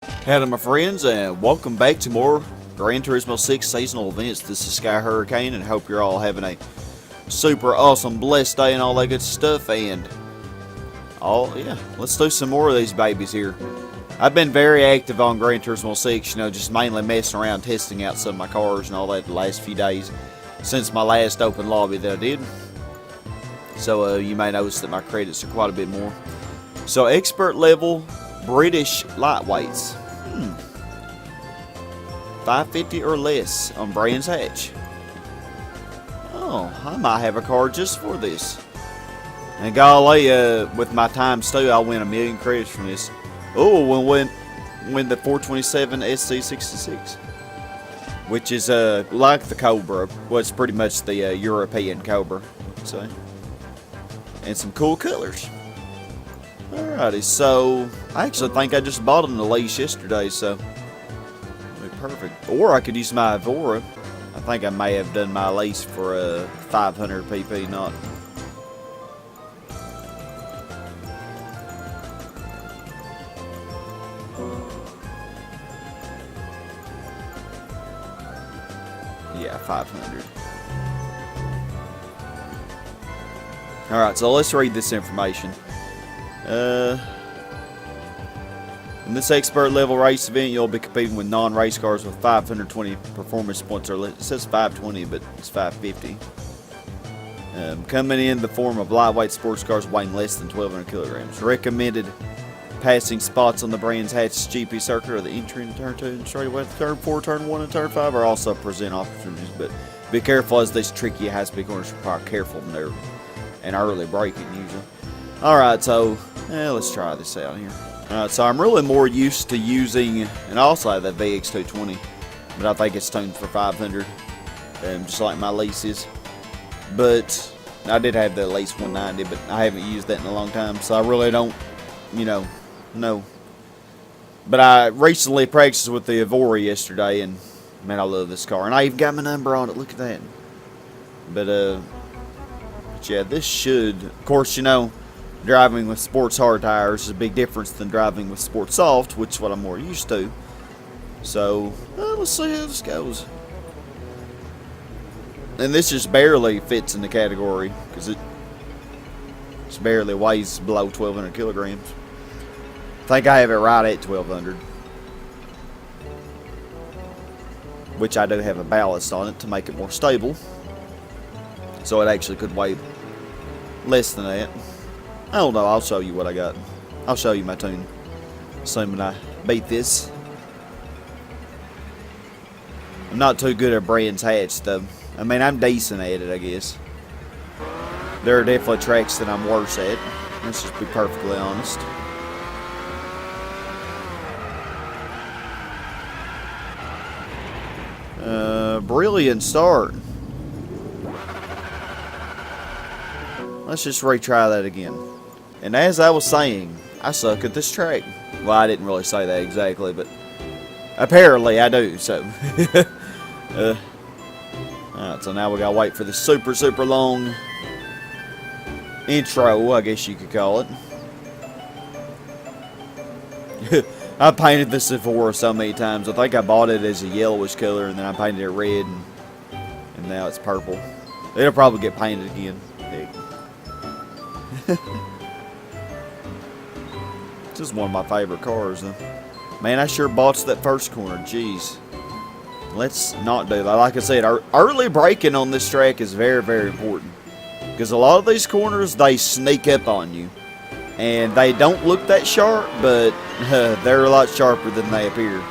Hello my friends, and welcome back to more Gran Turismo 6 seasonal events. This is Sky Hurricane, and I hope you're all having a super awesome, blessed day and all that good stuff. And let's do some more of these babies here. I've been very active on Gran Turismo 6, just mainly messing around, testing out some of my cars and all that the last few days since my last open lobby that I did. So you may notice that my credits are quite a bit more. So expert level British lightweights. 550 or less on Brands Hatch. Oh, I might have a car just for this. And golly, with my times too, I'll win 1,000,000 credits from this. Oh, we'll win the 427 SC66, which is like the Cobra. Well, it's pretty much the European Cobra, so. And some cool colors. Alrighty, so I actually think I just bought them the lease yesterday, so it'll be perfect. Or I could use my Evora. I think I may have done my lease for 500 PP, not. Yeah, 500. Alright, so let's read this information. In this expert level race event, you'll be competing with non-race cars with 520 performance points or less. It says 520, but it's 550. Coming in the form of lightweight sports cars weighing less than 1,200 kilograms. Recommended passing spots on the Brands Hatch GP circuit or the entry in turn 2 and straightaway turn 4, turn 1, and turn 5 are also present opportunities, but be careful as these tricky high-speed corners require careful maneuver and early braking usually. Alright, so let's try this out here. Alright, so I'm really more used to using, and I also have that VX220, but I think it's tuned for 500, just like my lease is. But I did have the lease 190, but I haven't used that in a long time, so I really don't, know. But I recently practiced with the Evora yesterday, and man, I love this car. And I even got my number on it, look at that. But yeah, this should, of course, driving with sports hard tires is a big difference than driving with sports soft, which is what I'm more used to. So, let's see how this goes. And this just barely fits in the category, because it just barely weighs below 1,200 kilograms. I think I have it right at 1,200. Which I do have a ballast on it to make it more stable. So it actually could weigh less than that. I don't know, I'll show you what I got. I'll show you my tune, assuming I beat this. I'm not too good at Brands Hatch though. I mean, I'm decent at it, I guess. There are definitely tracks that I'm worse at. Let's just be perfectly honest. Brilliant start. Let's just retry that again. And as I was saying, I suck at this track. Well, I didn't really say that exactly, but apparently I do, so. Alright, so now we gotta wait for the super, super long intro, I guess you could call it. I painted this Evora so many times. I think I bought it as a yellowish color, and then I painted it red, and now it's purple. It'll probably get painted again. This is one of my favorite cars, though. Man, I sure botched that first corner. Jeez. Let's not do that. Like I said, early braking on this track is very, very important. Because a lot of these corners, they sneak up on you. And they don't look that sharp, but they're a lot sharper than they appear.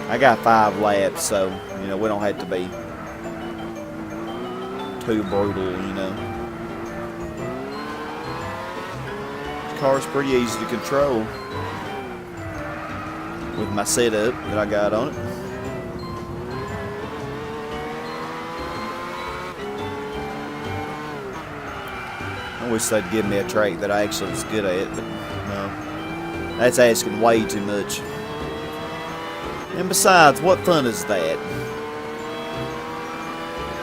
I got 5 laps, so, we don't have to be too brutal, This car's pretty easy to control with my setup that I got on it. I wish they'd give me a track that I actually was good at, but no. That's asking way too much. And besides, what fun is that?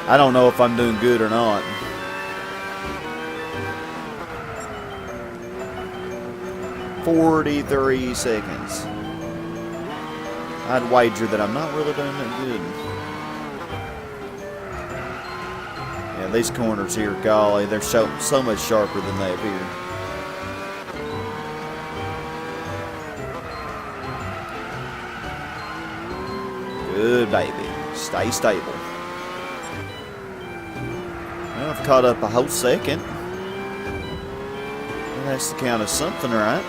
I don't know if I'm doing good or not. "43 seconds. I'd wager that I'm not really doing that good. Yeah, these corners here, golly, they're so much sharper than they appear. Good, baby. Stay stable. Well, I've caught up a whole second. That has to count as something, right?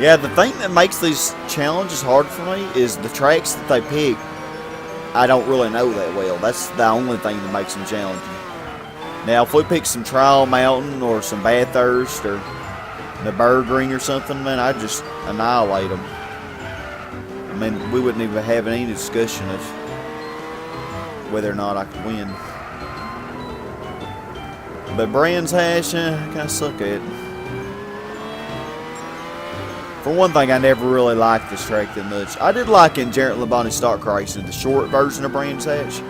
Yeah, the thing that makes these challenges hard for me is the tracks that they pick. I don't really know that well. That's the only thing that makes them challenging. Now, if we pick some Trial Mountain or some Bathurst or the Bergring or something, man, I'd just annihilate them. I mean, we wouldn't even have any discussion of whether or not I could win. But Brands Hatch, I kind of suck at it. For one thing, I never really liked this track that much. I did like in Jarrett Labonte's Stock Racing, the short version of Brands Hatch.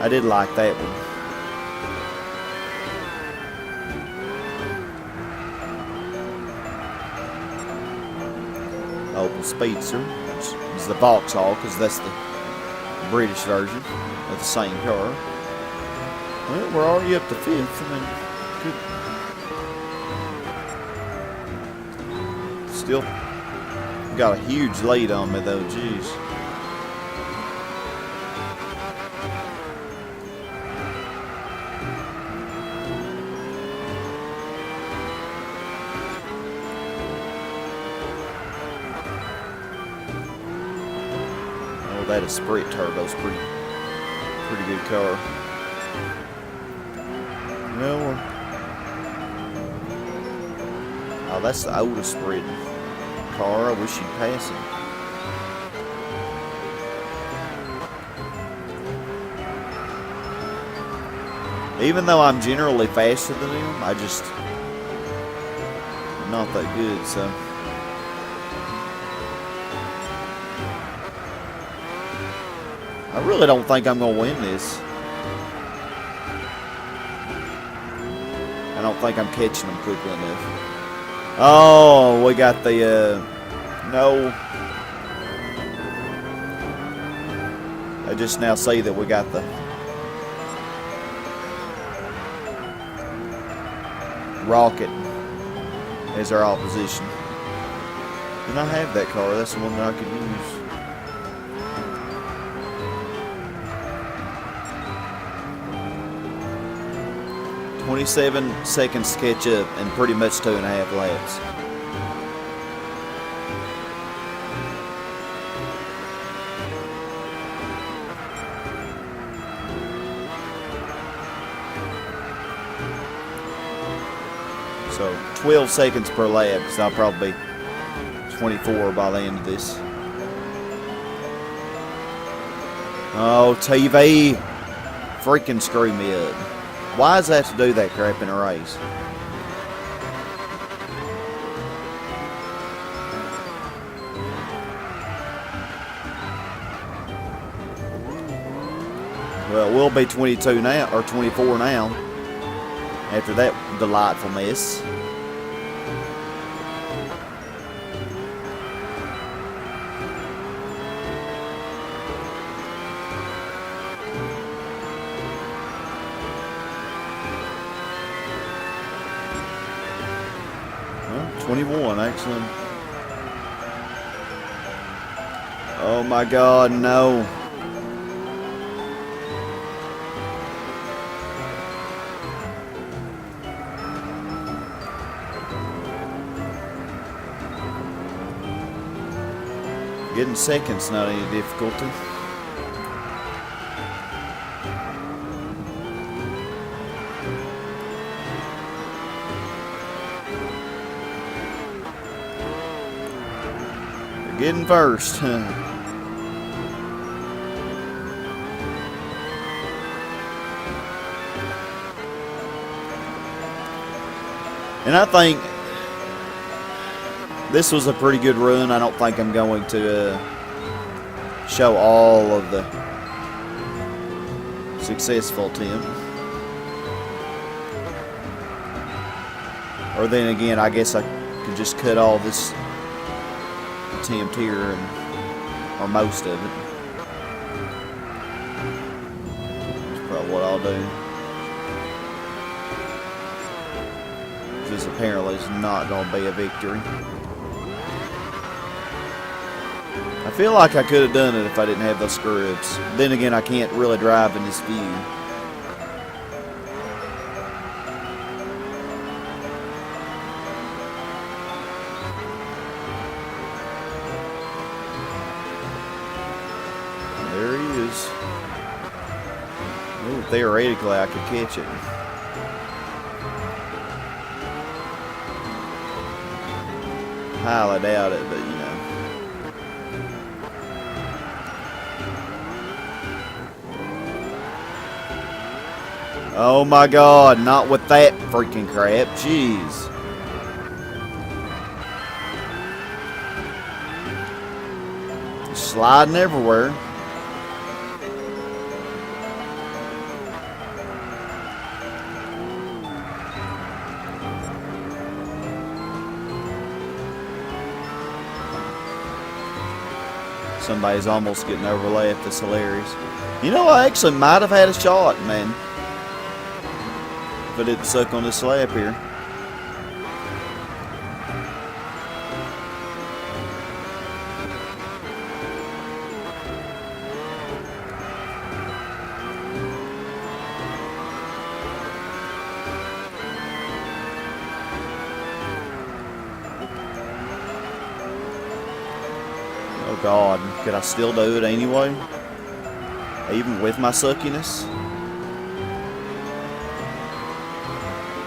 I did like that one. Opel Speedster, which is the Vauxhall, because that's the British version of the same car. Well, we're already up to 5th. I mean, good. Still got a huge lead on me, though. Jeez. That Esprit turbo's pretty good car. Well, oh, that's the oldest Esprit car. I wish you'd pass it. Even though I'm generally faster than him, I'm not that good, so. I really don't think I'm going to win this. I don't think I'm catching them quickly enough. Oh, we got the, no. I just now see that we got the Rocket as our opposition. And I have that car. That's the one that I could use. 27 seconds to catch up and pretty much 2.5 laps. So 12 seconds per lap, because I'll probably be 24 by the end of this. Oh, TV. Freaking screw me up. Why does that have to do that crap in a race? Well, we'll be 22 now, or 24 now, after that delightful mess. Well, 21, actually. Oh my God, no. Getting second's not any difficulty. You're getting first. And I think this was a pretty good run. I don't think I'm going to show all of the successful attempt. Or then again, I guess I could just cut all this attempt here, or most of it. That's probably what I'll do. Because apparently it's not going to be a victory. I feel like I could have done it if I didn't have those screw-ups. Then again, I can't really drive in this view. There he is. Ooh, theoretically, I could catch it. Highly doubt it, but you know. Oh my God, not with that freaking crap. Jeez. Sliding everywhere. Somebody's almost getting overlapped. That's hilarious. You know, I actually might have had a shot, man. If I didn't suck on this slab here. Oh God, could I still do it anyway? Even with my suckiness?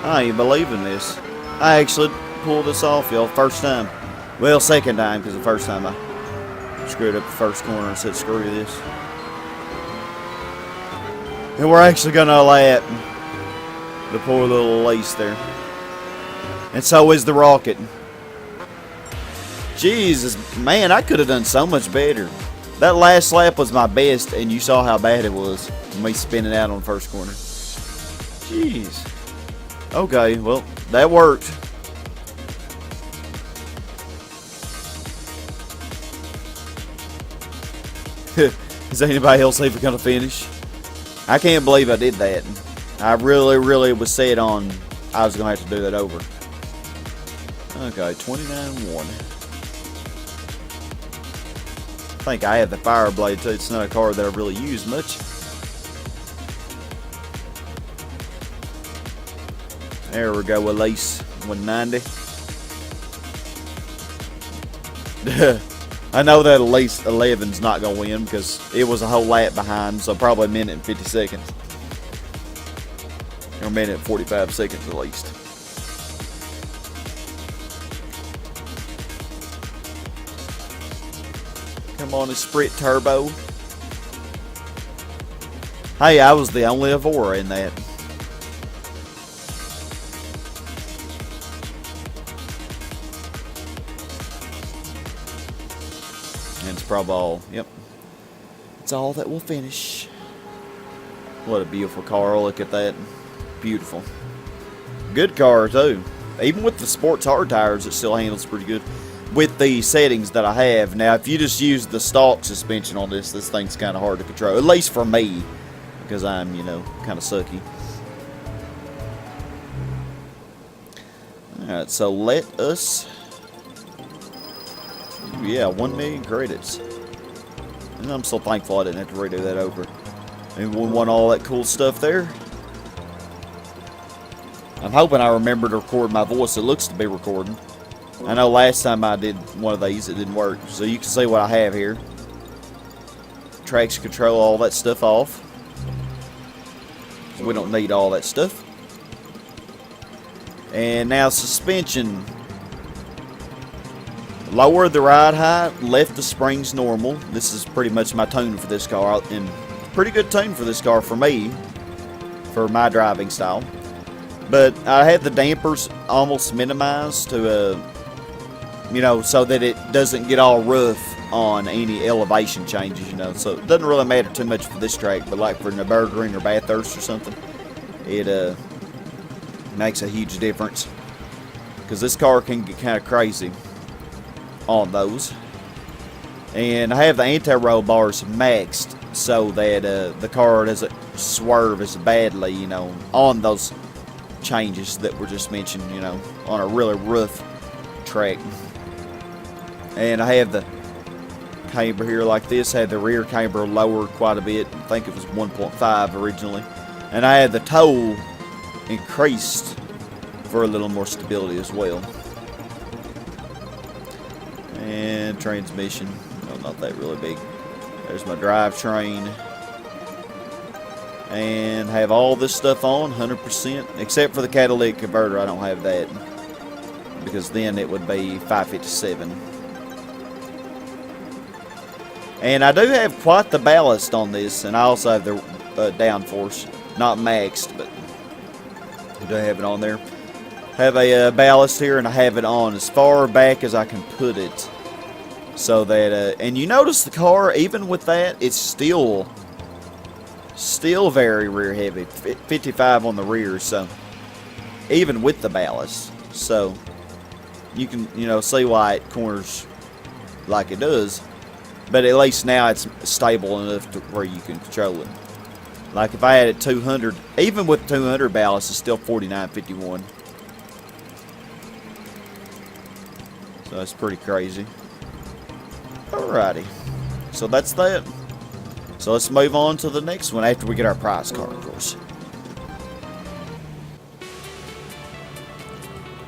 I ain't believing this. I actually pulled this off, y'all. First time. Well, second time, because the first time I screwed up the first corner and said, screw this. And we're actually going to lap the poor little lace there. And so is the rocket. Jesus, man, I could have done so much better. That last lap was my best, and you saw how bad it was. Me spinning out on the first corner. Jeez. Okay, well, that worked. Is anybody else even going to finish? I can't believe I did that. I really was set on I was going to have to do that over. Okay, 29-1. I think I have the fire blade too. It's not a car that I really use much. There we go with Lace 190. I know that at least 11's not going to win because it was a whole lap behind, so probably a minute and 50 seconds. Or a minute and 45 seconds at least. Come on, a Sprint Turbo. Hey, I was the only Evora in that. And it's probably all, yep. It's all that will finish. What a beautiful car. Look at that. Beautiful. Good car, too. Even with the sports hard tires, it still handles pretty good. With the settings that I have. Now, if you just use the stock suspension on this thing's kind of hard to control. At least for me. Because I'm, you know, kind of sucky. Alright, so let us... Yeah, 1 million credits. And I'm so thankful I didn't have to redo that over. And we won all that cool stuff there. I'm hoping I remember to record my voice. It looks to be recording. I know last time I did one of these, it didn't work. So you can see what I have here. Traction control, all that stuff off. We don't need all that stuff. And now suspension. Lowered the ride height, left the springs normal. This is pretty much my tune for this car. And pretty good tune for this car for me. For my driving style. But I had the dampers almost minimized to you know, so that it doesn't get all rough on any elevation changes, you know. So it doesn't really matter too much for this track, but like for Nürburgring or Bathurst or something, it makes a huge difference. Because this car can get kind of crazy on those. And I have the anti-roll bars maxed so that the car doesn't swerve as badly, you know, on those changes that were just mentioned, you know, on a really rough track. And I have the camber here like this. I had the rear camber lowered quite a bit. I think it was 1.5 originally. And I had the toe increased for a little more stability as well. And transmission, well, not that really big. There's my drivetrain. And have all this stuff on 100%, except for the catalytic converter. I don't have that because then it would be 557. And I do have quite the ballast on this, and I also have the downforce, not maxed, but I do have it on there. Have a ballast here, and I have it on as far back as I can put it, so that and you notice the car, even with that, it's still very rear heavy, 55 on the rear, so even with the ballast, so you can, you know, see why it corners like it does. But at least now it's stable enough to where you can control it. Like if I had it 200, even with 200 ballast, it's still 49.51. So that's pretty crazy. Alrighty. So that's that. So let's move on to the next one after we get our prize car, of course.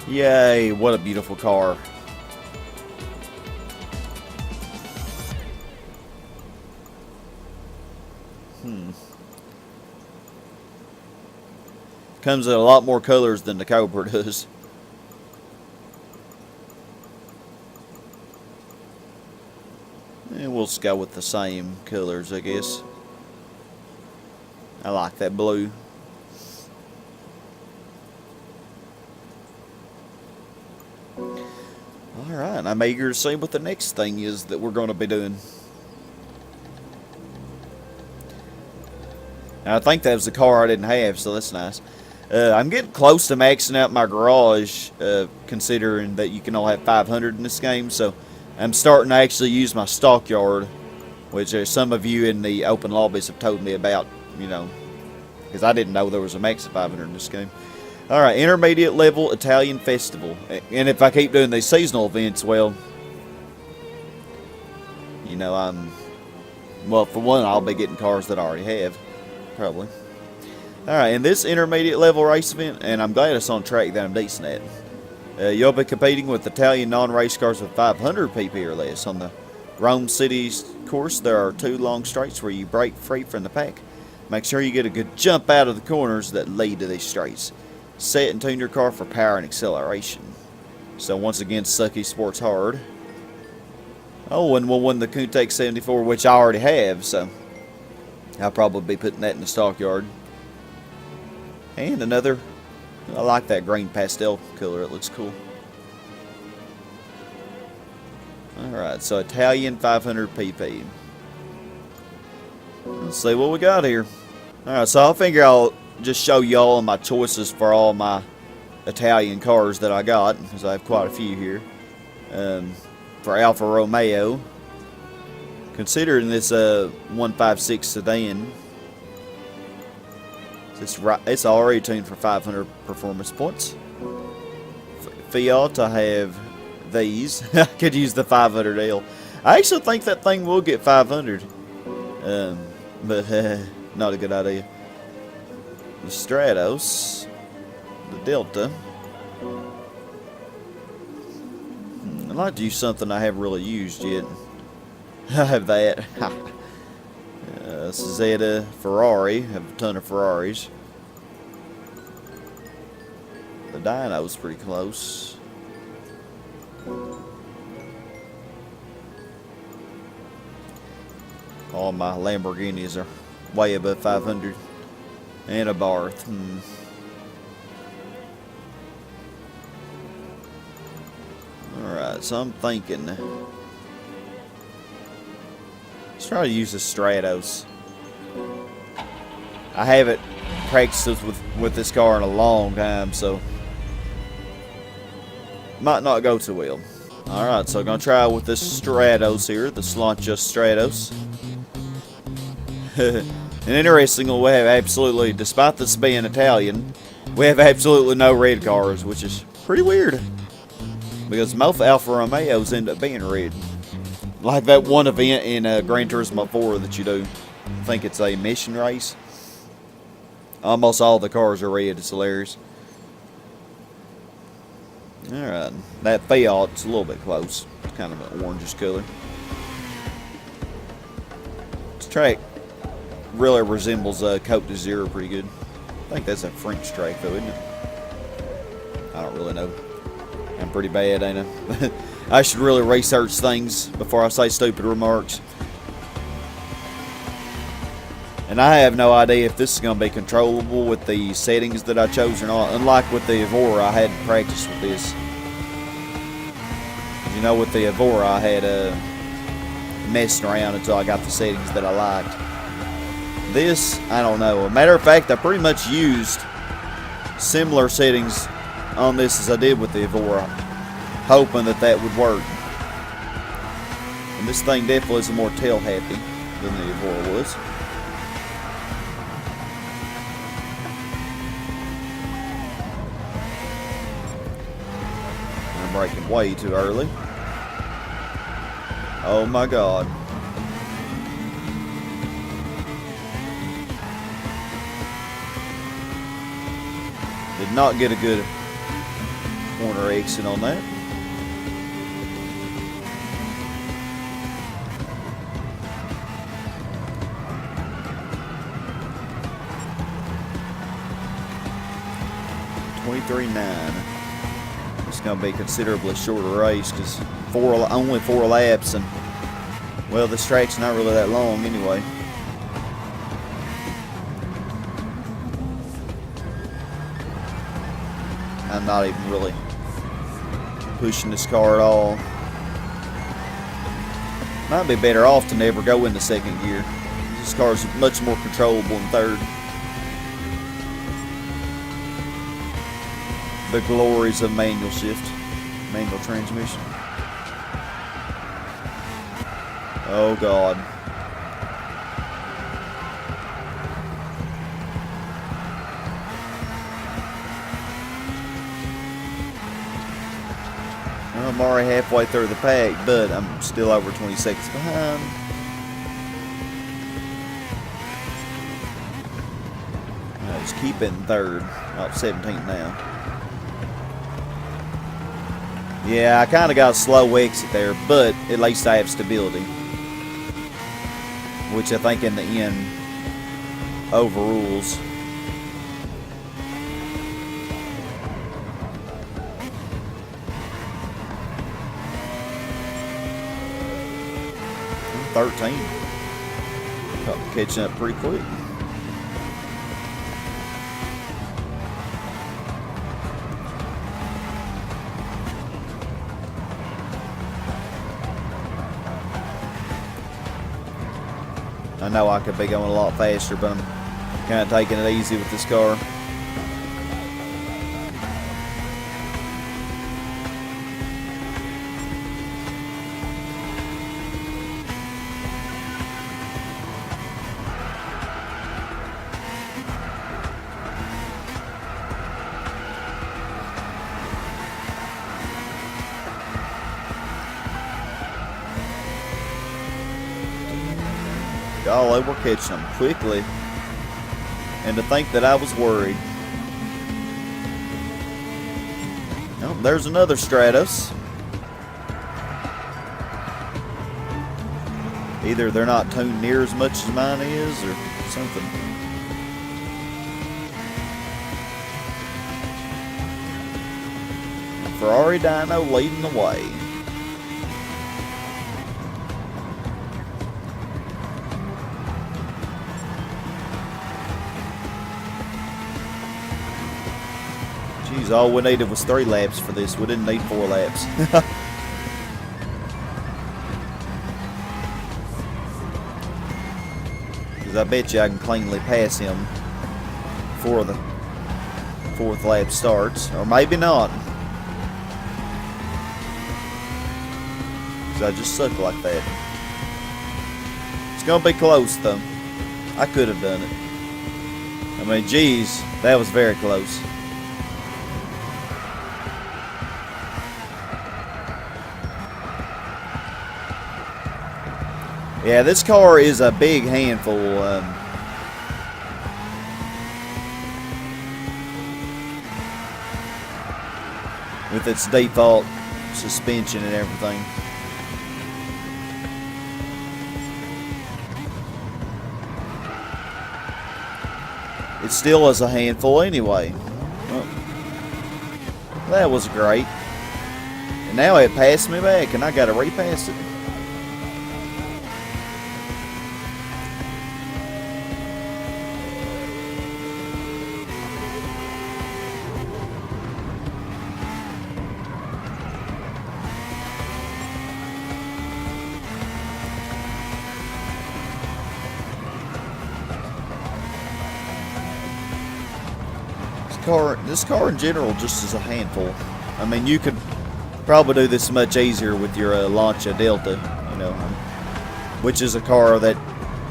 Yay, what a beautiful car. Comes in a lot more colors than the Cobra does. And we'll just go with the same colors, I guess. I like that blue. Alright, I'm eager to see what the next thing is that we're going to be doing. I think that was the car I didn't have, so that's nice. I'm getting close to maxing out my garage, considering that you can only have 500 in this game. So I'm starting to actually use my stockyard, which some of you in the open lobbies have told me about, you know, because I didn't know there was a max of 500 in this game. All right, intermediate level Italian festival. And if I keep doing these seasonal events, well, you know, well, for one, I'll be getting cars that I already have, probably. Alright, in this intermediate level race event, and I'm glad it's on track that I'm decent at, you'll be competing with Italian non-race cars with 500 pp or less. On the Rome City's course, there are 2 long straights where you break free from the pack. Make sure you get a good jump out of the corners that lead to these straights. Set and tune your car for power and acceleration. So once again, Sucky Sports Hard. Oh, and we'll win the Countach 74, which I already have, so I'll probably be putting that in the stockyard. And another, I like that green pastel color, it looks cool. Alright, so Italian 500 pp. Let's see what we got here. Alright, so I figure I'll just show y'all my choices for all my Italian cars that I got, because I have quite a few here. For Alfa Romeo, considering this 156 sedan, it's already tuned for 500 performance points. Fiat, I have these. I could use the 500L. I actually think that thing will get 500. But not a good idea. The Stratos. The Delta. I'd like to use something I haven't really used yet. I have that. Zeta Ferrari, have a ton of Ferraris. The dyno's pretty close. All my Lamborghinis are way above 500. And a Barth. Alright, Alright, so I'm thinking. Let's try to use the Stratos. I haven't practiced with this car in a long time, so might not go too well. Alright, so I'm going to try with this Stratos here, the Lancia Stratos. And interestingly, we have absolutely, despite this being Italian, we have absolutely no red cars, which is pretty weird. Because most Alfa Romeos end up being red. Like that one event in Gran Turismo 4 that you do. I think it's a mission race. Almost all the cars are red. It's hilarious. Alright, that Fiat's a little bit close. It's kind of an orangish color. This track really resembles Côte d'Azur pretty good. I think that's a French track though, isn't it? I don't really know. I'm pretty bad, ain't I? I should really research things before I say stupid remarks. And I have no idea if this is going to be controllable with the settings that I chose or not. Unlike with the Evora, I hadn't practiced with this. You know, with the Evora, I had messed around until I got the settings that I liked. This, I don't know. A matter of fact, I pretty much used similar settings on this as I did with the Evora, hoping that that would work. And this thing definitely is more tail happy than the Evora was. I'm braking way too early. Oh my God. Did not get a good corner exit on that. .23.9. It's going to be a considerably shorter race because only 4 laps, and well, this track's not really that long anyway. I'm not even really pushing this car at all. Might be better off to never go into second gear. This car is much more controllable in third. The glories of manual shift, manual transmission. Oh God. I'm already halfway through the pack, but I'm still over 20 seconds behind. I just keep it in third. About 17th now. Yeah, I kind of got a slow exit there, but at least I have stability, which I think in the end overrules. I'm 13. Catching up pretty quick. I know I could be going a lot faster, but I'm kind of taking it easy with this car. Golly, we're catching them quickly. And to think that I was worried. Oh, there's another Stratos. Either they're not tuned near as much as mine is, or something. Ferrari dyno leading the way. Geez, all we needed was 3 laps for this. We didn't need 4 laps. I bet you I can cleanly pass him before the 4th lap starts. Or maybe not. Because I just suck like that. It's going to be close, though. I could have done it. I mean, geez, that was very close. Yeah, this car is a big handful. With its default suspension and everything. It still is a handful anyway. Well, that was great. And now it passed me back and I gotta repass it. This car in general just is a handful. I mean, you could probably do this much easier with your Lancia Delta, you know, which is a car that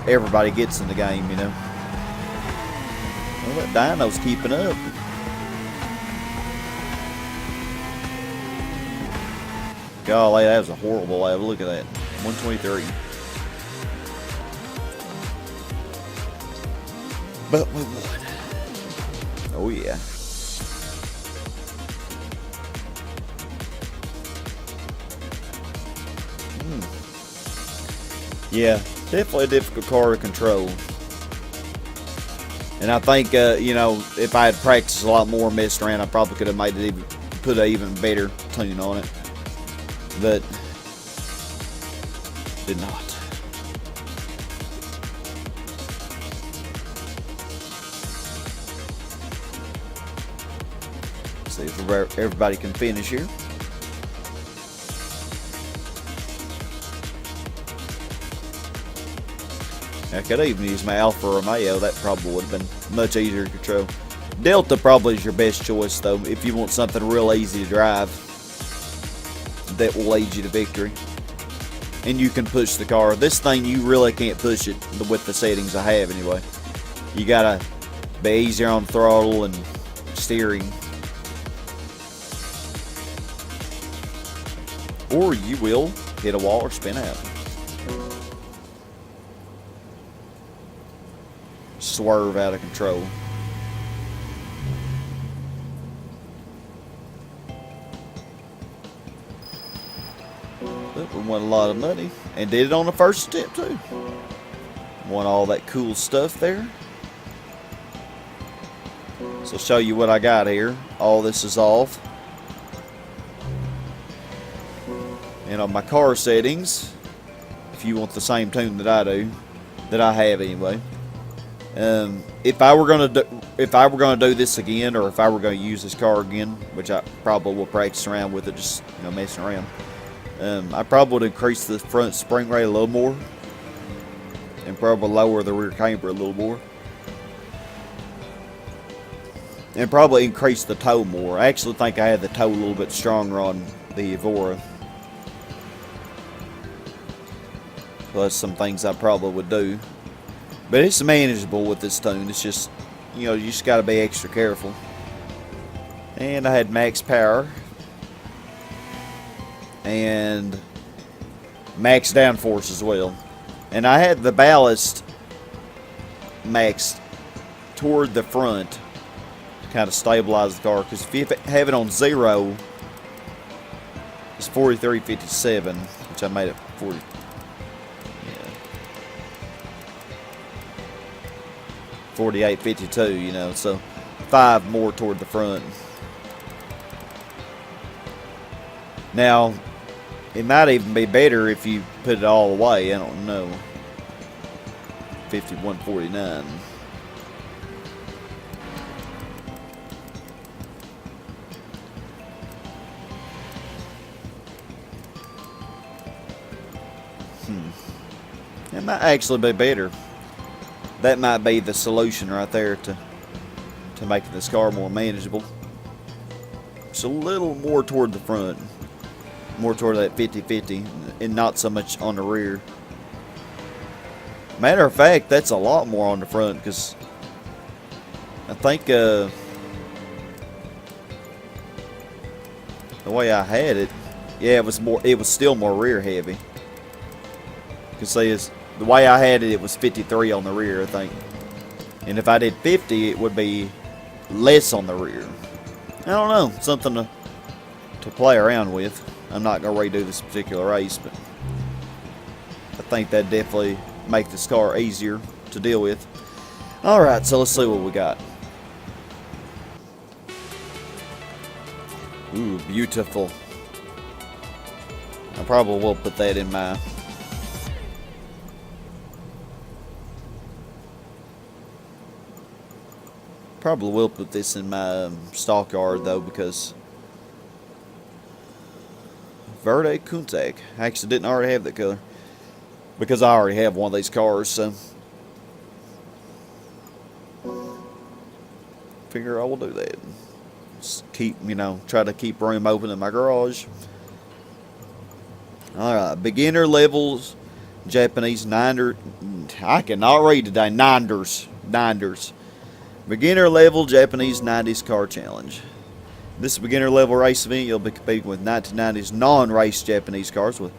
everybody gets in the game, you know. Well, that dyno's keeping up. Golly, that was a horrible lap. Look at that. 123. But we won. Oh, yeah. Yeah, definitely a difficult car to control. And I think, you know, if I had practiced a lot more, messed around, I probably could have made it put an even better tune on it. But did not. See if everybody can finish here. I could even use my Alfa Romeo. That probably would have been much easier to control. Delta probably is your best choice, though, if you want something real easy to drive that will lead you to victory. And you can push the car. This thing, you really can't push it with the settings I have, anyway. You gotta be easier on throttle and steering. Or you will hit a wall or spin out. Swerve out of control. But we won a lot of money and did it on the first attempt too. Won all that cool stuff there. So I'll show you what I got here. All this is off. And on my car settings, if you want the same tune that I do, that I have anyway. If I were gonna do this again, or if I were gonna use this car again, which I probably will practice around with it, just messing around, I probably would increase the front spring rate a little more, and probably lower the rear camber a little more, and probably increase the toe more. I actually think I had the toe a little bit stronger on the Evora. Plus some things I probably would do. But it's manageable with this tune. It's just, you just got to be extra careful. And I had max power. And max downforce as well. And I had the ballast maxed toward the front to kind of stabilize the car. Because if you have it on 0, it's 43.57, which I made it 40. 48.52, so 5 more toward the front. Now, it might even be better if you put it all away. I don't know. 51.49. It might actually be better. that might be the solution right there to making this car more manageable. It's a little more toward the front, more toward that 50-50, and not so much on the rear. Matter of fact, that's a lot more on the front, because I think the way I had it, yeah, it was still more rear heavy. Because the way I had it, it was 53 on the rear, I think. And if I did 50, it would be less on the rear. I don't know, something to play around with. I'm not going to redo this particular race, but I think that definitely make this car easier to deal with. Alright, so let's see what we got. Ooh, beautiful. I probably will put that in my stockyard though, because Verde Kuntak. I actually didn't already have that color, because I already have one of these cars, so figure I will do that. Just keep, try to keep room open in my garage. Alright, beginner levels, Japanese Niner. I cannot read today. Ninders. Beginner level Japanese 90s car challenge. This beginner level race event, you'll be competing with 1990s non-race Japanese cars with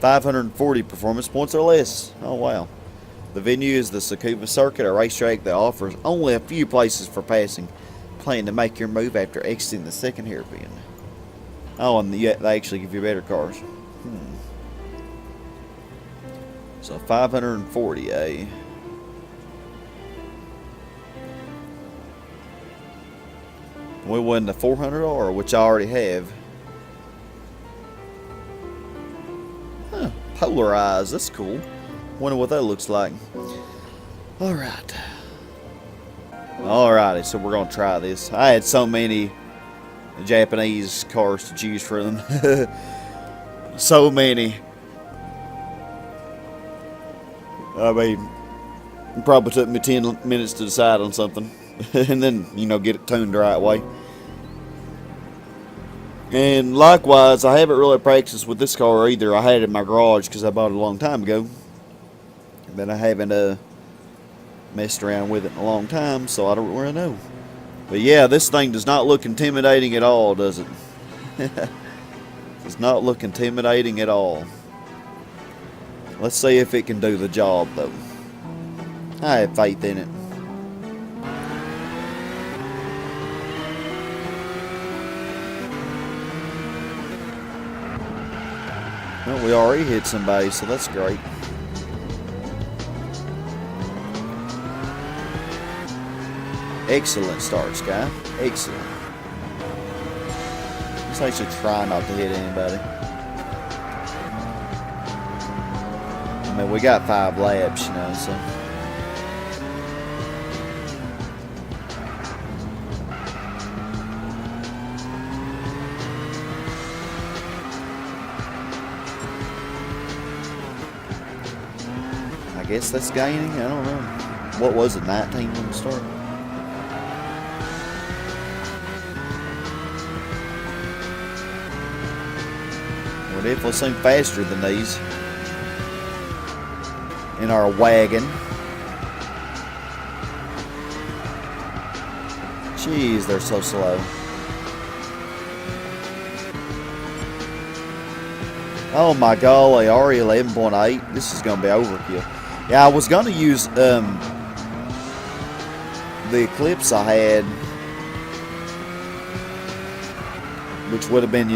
540 performance points or less. Oh wow. The venue is the Tsukuba circuit, a racetrack that offers only a few places for passing. Plan to make your move after exiting the second hairpin. Oh, and they actually give you better cars. So 540, eh? We won the 400R, which I already have. Huh, polarized, that's cool. Wonder what that looks like. Alright. Alrighty, so we're going to try this. I had so many Japanese cars to choose from. So many. I mean, it probably took me 10 minutes to decide on something. And then, get it tuned the right way. And likewise, I haven't really practiced with this car either. I had it in my garage because I bought it a long time ago. But I haven't messed around with it in a long time, so I don't really know. But yeah, this thing does not look intimidating at all, does it? Does not look intimidating at all. Let's see if it can do the job, though. I have faith in it. Well, we already hit somebody, so that's great. Excellent start, Sky. Excellent. Let's actually try not to hit anybody. I mean, we got 5 laps, so. I guess that's gaining. I don't know. What was it, 19 when we started? We're definitely seem faster than these in our wagon. Jeez, they're so slow. Oh my golly, already 11.8. This is going to be overkill. Yeah, I was going to use the Eclipse I had, which would have been,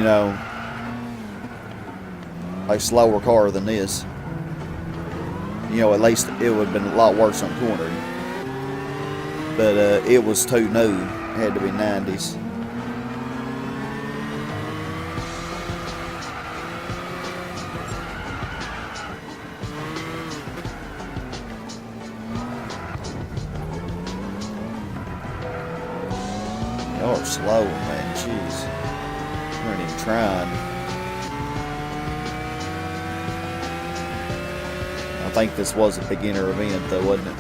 a slower car than this. At least it would have been a lot worse on cornering. But it was too new. It had to be 90s. Y'all are slow, man. Jeez. You weren't even trying. I think this was a beginner event, though, wasn't it?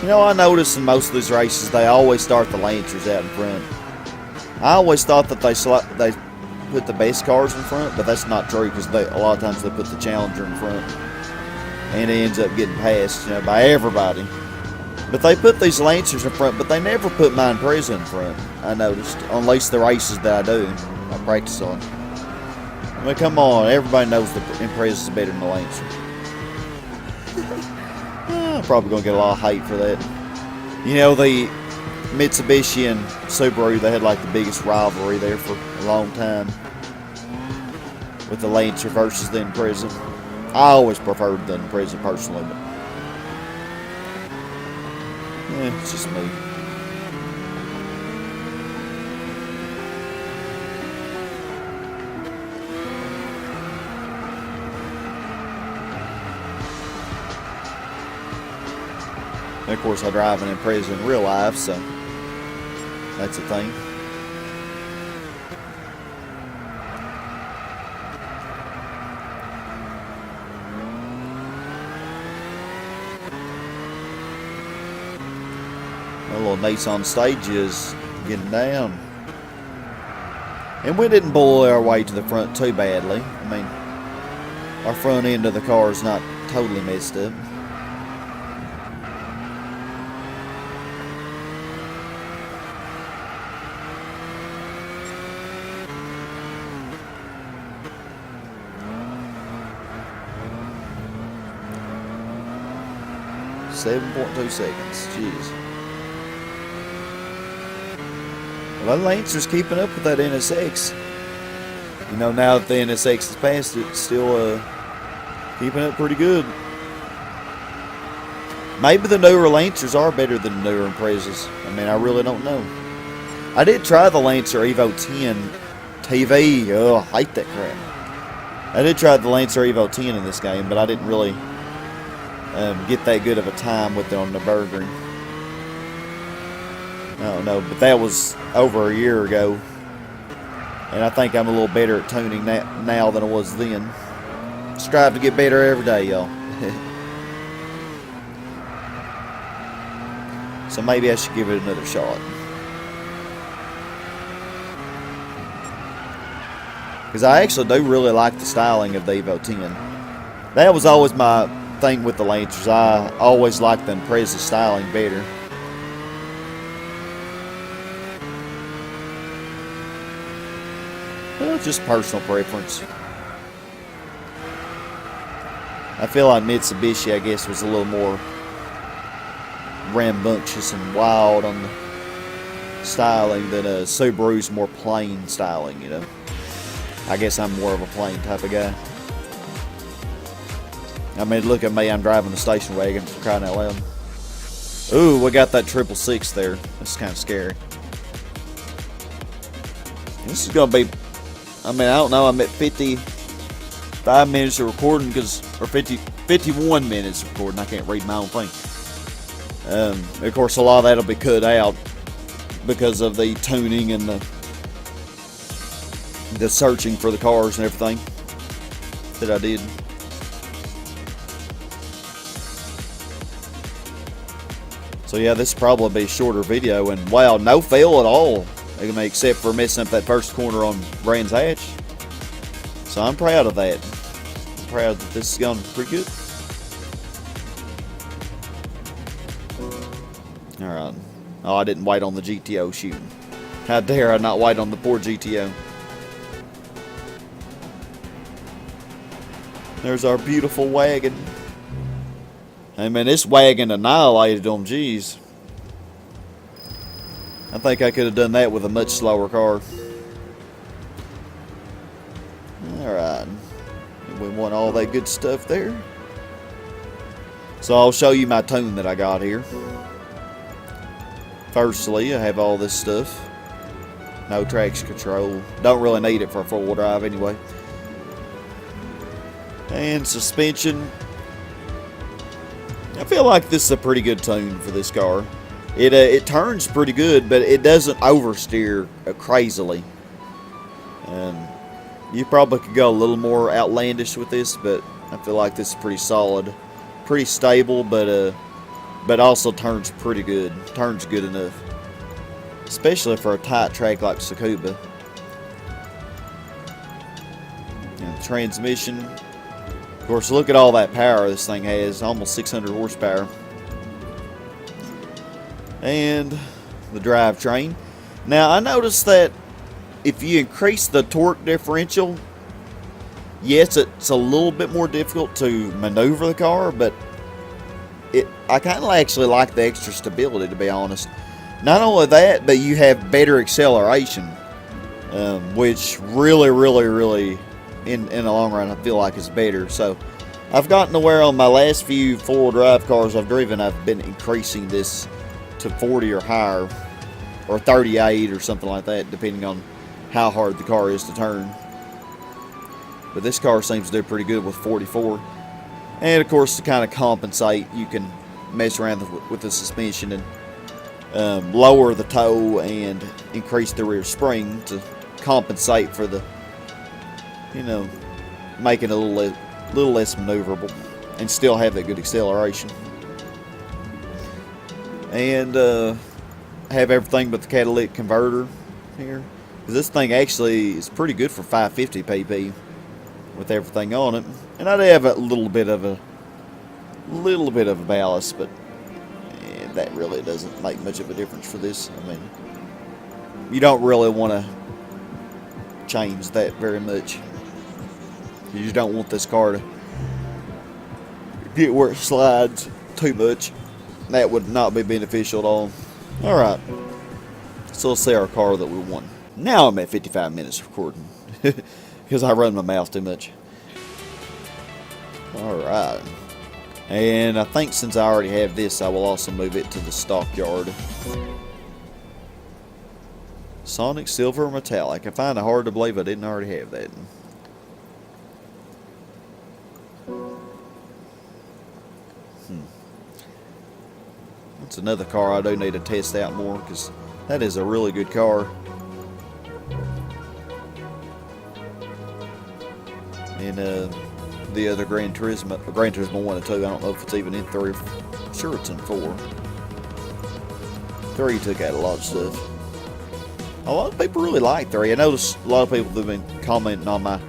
You know, I notice in most of these races, they always start the Lancers out in front. I always thought that they put the best cars in front, but that's not true because a lot of times they put the Challenger in front. And it ends up getting passed, you know, by everybody. But they put these Lancers in front, but they never put my Impreza in front, I noticed. On at least the races that I do, I practice on. I mean, come on, everybody knows the Impreza is better than the Lancer. I'm probably going to get a lot of hate for that. You know, the Mitsubishi and Subaru, they had like the biggest rivalry there for a long time. With the Lancia versus the Impreza. I always preferred the Impreza personally, but yeah, it's just me. And of course, I drive an Impreza in real life, so that's a thing. A little Nissan Stagea is getting down. And we didn't bully our way to the front too badly. I mean, our front end of the car is not totally messed up. .2 seconds. Jeez. Well, that Lancer's keeping up with that NSX. You know, now that the NSX has passed it, it's still keeping up pretty good. Maybe the newer Lancers are better than the newer Imprezas. I mean, I really don't know. I did try the Lancer Evo 10 TV. Oh, I hate that crap. I did try the Lancer Evo 10 in this game, but I didn't really get that good of a time with it on the Nürburgring. I don't know, but that was over a year ago. And I think I'm a little better at tuning now than I was then. Strive to get better every day, y'all. So maybe I should give it another shot. Because I actually do really like the styling of the Evo 10. That was always my thing with the Lancers. I always liked the Impreza styling better. Well, just personal preference. I feel like Mitsubishi, I guess, was a little more rambunctious and wild on the styling than Subaru's more plain styling, you know. I guess I'm more of a plain type of guy. I mean, look at me, I'm driving the station wagon, for crying out loud. Ooh, we got that 666 there. That's kind of scary. This is going to be, I mean, I don't know, I'm at 55 minutes of recording, or 51 minutes of recording. I can't read my own thing. Of course, a lot of that will be cut out because of the tuning and the searching for the cars and everything that I did. So yeah, this will probably be a shorter video, and wow, no fail at all. I mean, except for messing up that first corner on Brands Hatch. So I'm proud of that. I'm proud that this has gone pretty good. Alright. Oh, I didn't wait on the GTO shooting. How dare I not wait on the poor GTO. There's our beautiful wagon. Hey man, this wagon annihilated them, jeez. I think I could have done that with a much slower car. Alright. We want all that good stuff there. So I'll show you my tune that I got here. Firstly, I have all this stuff. No traction control. Don't really need it for a four-wheel drive anyway. And suspension. I feel like this is a pretty good tune for this car. It turns pretty good, but it doesn't oversteer crazily. You probably could go a little more outlandish with this, but I feel like this is pretty solid. Pretty stable, but but also turns pretty good. Turns good enough, especially for a tight track like Tsukuba. And the transmission, of course, look at all that power this thing has, almost 600 horsepower. And the drivetrain. Now I noticed that if you increase the torque differential, yes, it's a little bit more difficult to maneuver the car, but I kind of actually like the extra stability, to be honest. Not only that, but you have better acceleration, which really, in the long run, I feel like is better. So I've gotten to where on my last few four-wheel drive cars I've driven, I've been increasing this to 40 or higher, or 38 or something like that, depending on how hard the car is to turn. But this car seems to do pretty good with 44. And of course, to kind of compensate, you can mess around with the suspension and lower the toe and increase the rear spring to compensate for the, making it a little less maneuverable and still have that good acceleration. And have everything but the catalytic converter here. Because this thing actually is pretty good for 550 pp with everything on it. And I do have a little bit of a ballast, but that really doesn't make much of a difference for this. I mean, you don't really want to change that very much. You just don't want this car to get where it slides too much. That would not be beneficial at all. Alright, so let's say our car that we won. Now I'm at 55 minutes recording because I run my mouth too much. Alright, and I think since I already have this, I will also move it to the stockyard. Sonic Silver Metallic. I find it hard to believe I didn't already have that. It's another car I do need to test out more, because that is a really good car. And the other Gran Turismo 1 and 2, I don't know if it's even in 3. I'm sure it's in 4. 3 took out a lot of stuff. A lot of people really like 3. I noticed a lot of people have been commenting on my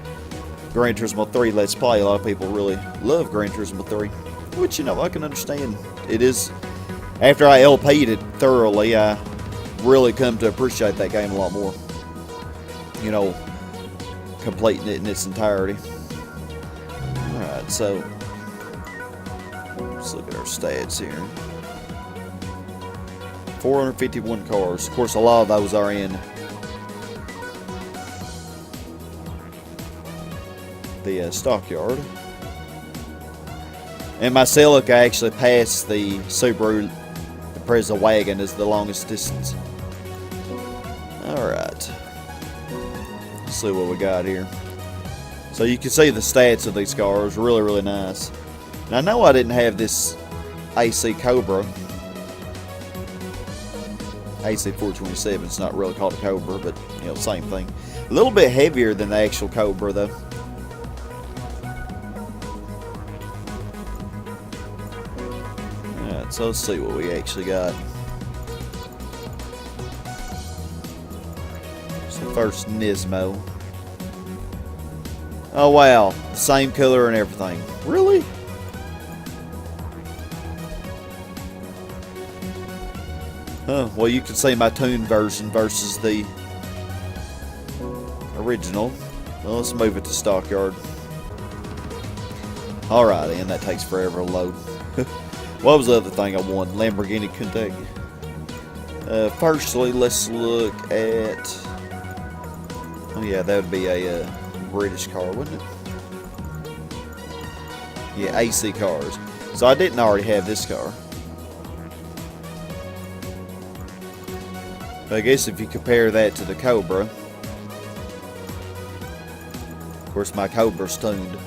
Gran Turismo 3 Let's Play. A lot of people really love Gran Turismo 3, which, I can understand. It is... After I LP'd it thoroughly, I really come to appreciate that game a lot more. Completing it in its entirety. Alright, so let's look at our stats here. 451 cars. Of course, a lot of those are in the stockyard. And my Celica actually passed the Subaru Impreza wagon as the longest distance. Alright. Let's see what we got here. So you can see the stats of these cars. Really nice. And I know I didn't have this AC Cobra. AC 427. It's not really called a Cobra, but same thing. A little bit heavier than the actual Cobra though. Alright, so let's see what we actually got. So first Nismo. Oh wow, the same color and everything. Really? Huh, well you can see my tuned version versus the original. Well, let's move it to stockyard. Alright, and that takes forever to load. What was the other thing I won? Lamborghini Countach. Firstly, let's look at... Oh yeah, that would be a British car, wouldn't it? Yeah, AC cars. So I didn't already have this car. But I guess if you compare that to the Cobra... Of course, my Cobra's tuned.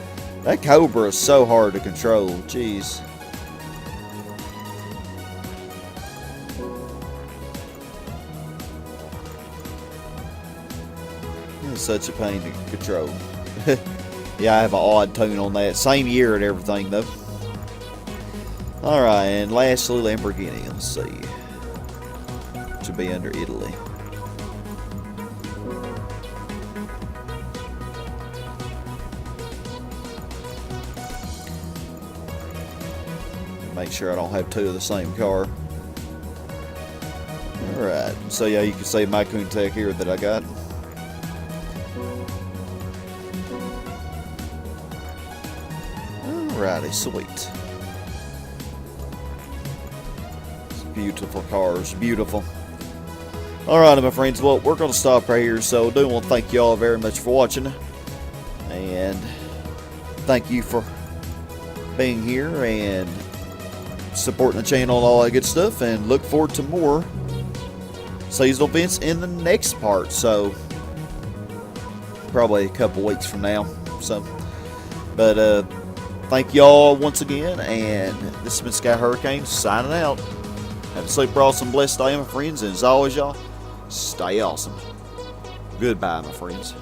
That Cobra is so hard to control. Jeez. It's such a pain to control. Yeah, I have an odd tune on that. Same year and everything, though. Alright, and lastly, Lamborghini. Let's see. To be under Italy. Make sure I don't have two of the same car. Alright, so yeah, you can see my Countach here that I got. Alrighty, sweet. Beautiful cars, beautiful. Alright, my friends, well, we're going to stop right here, so I do want to thank you all very much for watching. And thank you for being here and supporting the channel and all that good stuff, and look forward to more seasonal events in the next part, so probably a couple weeks from now. So, but thank y'all once again, and this has been Sky Hurricane signing out. Have a super awesome, blessed day, my friends, and as always, y'all, stay awesome. Goodbye, my friends.